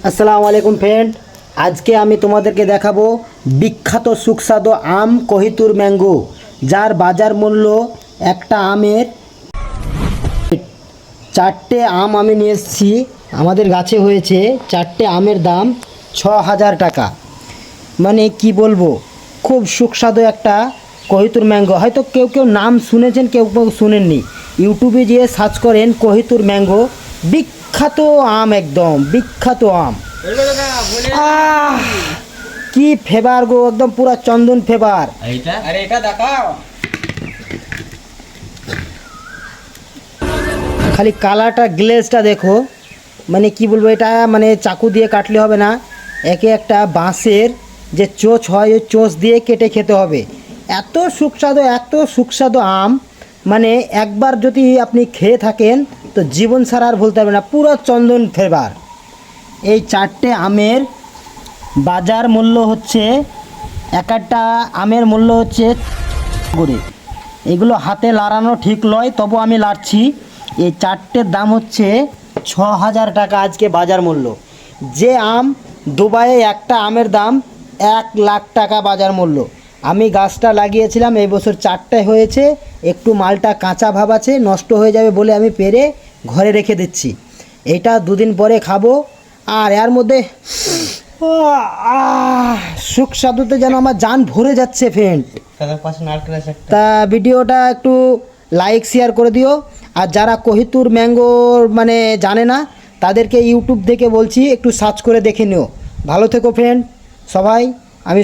আসসালামু আলাইকুম ফ্রেন্ড, আজকে আমি তোমাদেরকে দেখাবো বিখ্যাত সুস্বাদু আম কোহিতুর ম্যাঙ্গো, যার বাজার মূল্য একটা আমের 4টে আম আমি নিয়ে এসেছি। আমাদের গাছে হয়েছে 4টে আমের দাম 6,000 টাকা। মানে কি বলবো, খুব সুস্বাদু একটা কোহিতুর ম্যাঙ্গো। হয়তো কেউ কেউ নাম শুনেছেন, কেউ কেউ শুনেননি। ইউটিউবে গিয়ে সার্চ করেন কোহিতুর ম্যাঙ্গো, বিখ্যাত আম, একদম বিখ্যাত আম। কি ফেভার গো, একদম পুরো চন্দন ফেভার। এটা দেখাও। খালি কালারটা, গ্লেজটা দেখো। মানে কি বলবো, এটা মানে চাকু দিয়ে কাটলে হবে না, একে একটা বাঁশের যে চোঁচ হয় ওই চোঁচ দিয়ে কেটে খেতে হবে। এত সুস্বাদু আম, মানে একবার যদি আপনি খেয়ে থাকেন তো জীবন সারা আর ভুলতে হবে না। পুরো চন্দন ফ্লেভার। এই 4টে আমের বাজার মূল্য হচ্ছে, একটা আমের মূল্য হচ্ছে করে। এগুলো হাতে লাড়ানো ঠিক নয়, তবু আমি লাড়ছি। এই 4টের দাম হচ্ছে 6,000 টাকা আজকে বাজার মূল্য। যে আম দুবাইয়ে একটা আমের দাম 1,00,000 টাকা বাজার মূল্য। আমি গাছটা লাগিয়েছিলাম, এই বছর 4টে হয়েছে। একটু মালটা কাঁচা ভাব আছে, নষ্ট হয়ে যাবে বলে আমি পেরে ঘরে রেখে দিচ্ছি। এটা দুদিন পরে খাবো। আর এর মধ্যে সুস্বাদুতে যেন আমার জান ভরে যাচ্ছে ফ্রেন্ড। তা ভিডিওটা একটু লাইক শেয়ার করে দিও। আর যারা কোহিতুর ম্যাঙ্গো মানে জানে না, তাদেরকে ইউটিউব থেকে বলছি একটু সার্চ করে দেখে নিও। ভালো থেকো ফ্রেন্ড সবাই। আমি